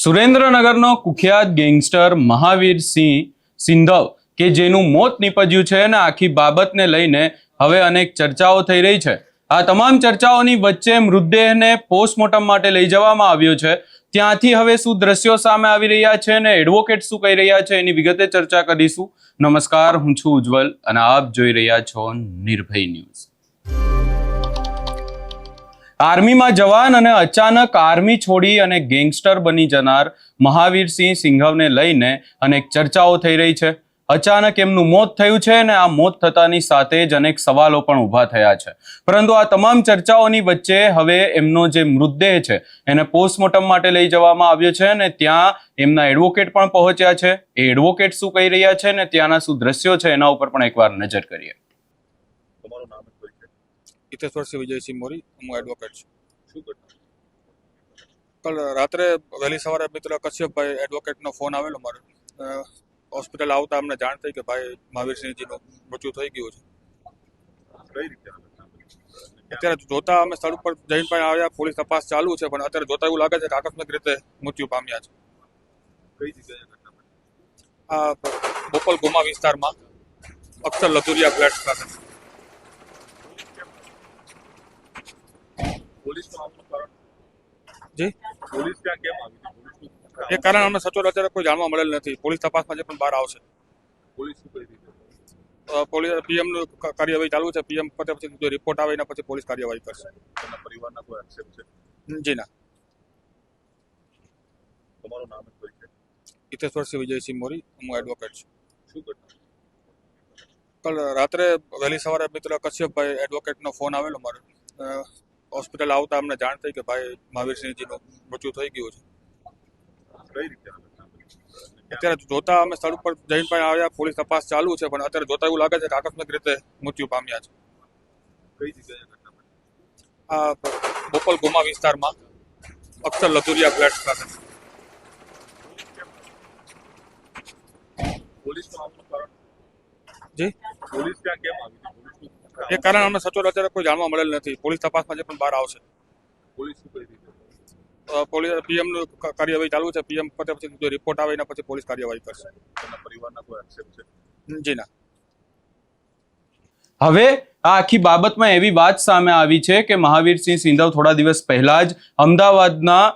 સુરેન્દ્રનગરનો કુખ્યાત ગેંગસ્ટર મહાવીર સિંહ સિંધવ કે જેનું મોત નીપજ્યું છે અને આખી બાબતને લઈને હવે અનેક ચર્ચાઓ થઈ રહી છે। આ તમામ ચર્ચાઓની વચ્ચે મૃતદેહને પોસ્ટમોર્ટમ માટે લઈ જવામાં આવ્યો છે। ત્યાંથી હવે શું દ્રશ્યો સામે આવી રહ્યા છે અને એડવોકેટ શું કહી રહ્યા છે એની વિગતે ચર્ચા કરીશું। નમસ્કાર, હું છું ઉજ્જવલ અને આપ જોઈ રહ્યા છો નિર્ભય ન્યૂઝ। આર્મીમાં જવાન અને અચાનક આર્મી છોડી અને ગેંગસ્ટર બની જનાર મહાવીર સિંહ સિંઘવને લઈને અનેક ચર્ચાઓ થઈ રહી છે। અચાનક એમનું મોત થયું છે અને આ મોત થતાની સાથે જ અનેક સવાલો પણ ઊભા થયા છે। પરંતુ આ તમામ ચર્ચાઓની વચ્ચે હવે એમનો જે મૃતદેહ છે એને પોસ્ટમોર્ટમ માટે લઈ જવામાં આવ્યો છે અને ત્યાં એમના એડવોકેટ પણ પહોંચ્યા છે। એ એડવોકેટ શું કહી રહ્યા છે અને ત્યાંના શું દ્રશ્યો છે એના ઉપર પણ એકવાર નજર કરીએ। તમારું નામ શું છે? હિતેશ્વરસિંહ વિજયસિંહ મોરી, હું એડવોકેટ છું। શું ઘટના? કાલ રાત્રે વહેલી સવારે મિત્ર કશ્યપભાઈ એડવોકેટનો ફોન આવેલો મારે। હોસ્પિટલ આવતા અમને જાણ થઈ કે ભાઈ મહાવીરસિંહજીનું મૃત્યુ થઈ ગયું છે। કઈ રીતે આ ઘટના બની? અત્યારે જોતા અમે સ્થળ ઉપર જઈને પણ આવ્યા, પોલીસ તપાસ ચાલુ છે, પણ અત્યારે જોતા એવું લાગે છે કે આકસ્મિક રીતે મૃત્યુ પામ્યા છે। કઈ જગ્યાએ ઘટના બની? આ બોપલ ગુમા વિસ્તારમાં અક્ષર લધુરિયા ફ્લેટ્સ પાસે। પોલીસનું આવવાનું કારણ? જી, પોલીસ ત્યાં કેમ આવી છે? પોલીસનું એ કારણ અમને સચોટ અત્યારે કોઈ જાણવા મળેલ નથી। પોલીસ તપાસમાં જે પણ બહાર આવશે। પોલીસ શું કહી રહી છે? પોલીસ પીએમનું કાર્યવાહી ચાલુ છે। પીએમ પતે પછી જો રિપોર્ટ આવે એના પછી પોલીસ કાર્યવાહી કરશે। તેના પરિવારના કોઈ આક્ષેપ છે? જી ના। તમારું નામ શું છે? હિતેશ્વરસિંહ વિજયસિંહ મોરી, હું એડવોકેટ છું। શું ઘટના? કાલ રાત્રે વહેલી સવારે મિત્ર કશ્યપભાઈ એડવોકેટનો ફોન આવેલો મારે। હોસ્પિટલ આવતા અમને જાણ થઈ કે ભાઈ મહાવીરસિંહજીનું મૃત્યુ થઈ ગયું છે। કઈ રીતે આ ઘટના બની? અત્યારે જોતા અમે સ્થળ ઉપર જઈને પણ આવ્યા, પોલીસ તપાસ ચાલુ છે, પણ અત્યારે જોતા એવું લાગે છે કે આકસ્મિક રીતે મૃત્યુ પામ્યા છે। કઈ જગ્યાએ ઘટના બની? આ બોપલ ગુમા વિસ્તારમાં અક્ષર લધુરિયા ફ્લેટ્સ પાસે। પોલીસનું આવવાનું કારણ? જી, પોલીસ ત્યાં કેમ આવી છે? પોલીસનું એ કારણ અમને સચોટ અત્યારે કોઈ જાણવા મળેલ નથી। પોલીસ તપાસમાં જે પણ બહાર આવશે। પોલીસ શું કહી રહી છે? પોલીસ પીએમનું કાર્યવાહી ચાલુ છે। પીએમ પતે પછી જો રિપોર્ટ આવે એના પછી પોલીસ કાર્યવાહી કરશે। તેના પરિવારના કોઈ આક્ષેપ છે? જી ના। હવે આ આખી બાબતમાં એવી વાત સામે આવી છે કે મહાવીર સિંહ સિંધવ થોડા દિવસ પહેલા જ અમદાવાદના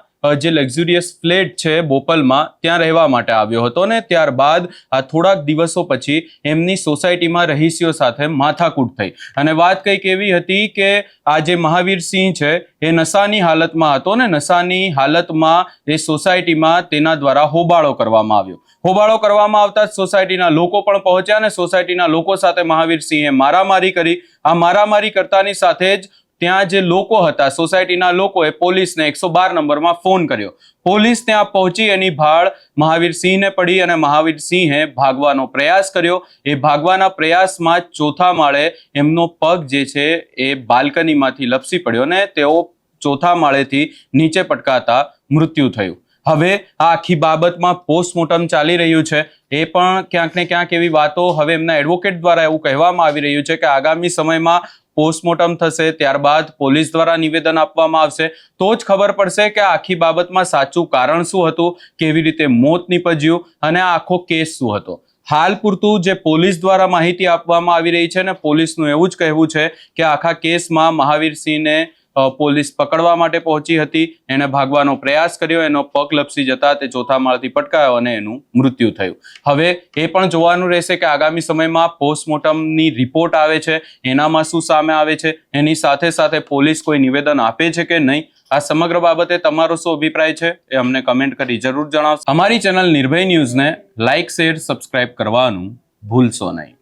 જે લક્ઝુરિયસ ફ્લેટ છે બોપલમાં ત્યાં રહેવા માટે આવ્યો હતો અને ત્યારબાદ આ થોડાક દિવસો પછી એમની સોસાયટીમાં રહીશીઓ સાથે માથાકૂટ થઈ અને વાત કંઈક એવી હતી કે આ જે મહાવીર સિંહ છે એ નશાની હાલતમાં હતો ને નશાની હાલતમાં એ સોસાયટીમાં તેના દ્વારા હોબાળો કરવામાં આવ્યો। હોબાળો કરવામાં આવતા જ સોસાયટીના લોકો પણ પહોંચ્યા અને સોસાયટીના લોકો સાથે મહાવીર સિંહે મારામારી કરી। આ મારામારી કરતાની સાથે જ ત્યાં જે લોકો હતા સોસાયટીના લોકોએ પોલીસને 112 નંબરમાં ફોન કર્યો। પોલીસ ત્યાં પહોંચી એની ભાળ મહાવીર સિંહને પડી અને મહાવીર સિંહે ભાગવાનો પ્રયાસ કર્યો। એ ભાગવાના પ્રયાસમાં ચોથા માળે એમનો પગ જે છે એ બાલ્કનીમાંથી લપસી પડ્યો અને તેઓ ચોથા માળેથી નીચે પટકાતા મૃત્યુ થયું। હવે આ આખી બાબતમાં પોસ્ટમોર્ટમ ચાલી રહ્યું છે। એ પણ ક્યાંક ને ક્યાંક એવી વાતો હવે એમના એડવોકેટ દ્વારા એવું કહેવામાં આવી રહ્યું છે કે આગામી સમયમાં પોસ્ટમોર્ટમ થશે, ત્યારબાદ પોલીસ દ્વારા નિવેદન આપવામાં આવશે તો જ ખબર પડશે કે આખી બાબતમાં સાચું કારણ શું હતું, કેવી રીતે મોત નીપજ્યું અને આ આખો કેસ શું હતો। હાલ પૂરતું જે પોલીસ દ્વારા માહિતી આપવામાં આવી રહી છે અને પોલીસનું એવું જ કહેવું છે કે આખા કેસમાં મહાવીર સિંહને પોલીસ પકડવા માટે પહોંચી હતી, એણે ભાગવાનો પ્રયાસ કર્યો, એનો પગ લપસી જતા તે ચોથા માળથી પટકાયો અને એનું મૃત્યુ થયું। હવે એ પણ જોવાનું રહેશે કે આગામી સમયમાં પોસ્ટમોર્ટમની રિપોર્ટ આવે છે એનામાં શું સામે આવે છે, એની સાથે સાથે પોલીસ કોઈ નિવેદન આપે છે કે નહીં। આ સમગ્ર બાબતે તમારો શું અભિપ્રાય છે એ અમને કમેન્ટ કરી જરૂર જણાવશો। અમારી ચેનલ નિર્ભય ન્યૂઝને લાઇક, શેર, સબસ્ક્રાઇબ કરવાનું ભૂલશો નહીં।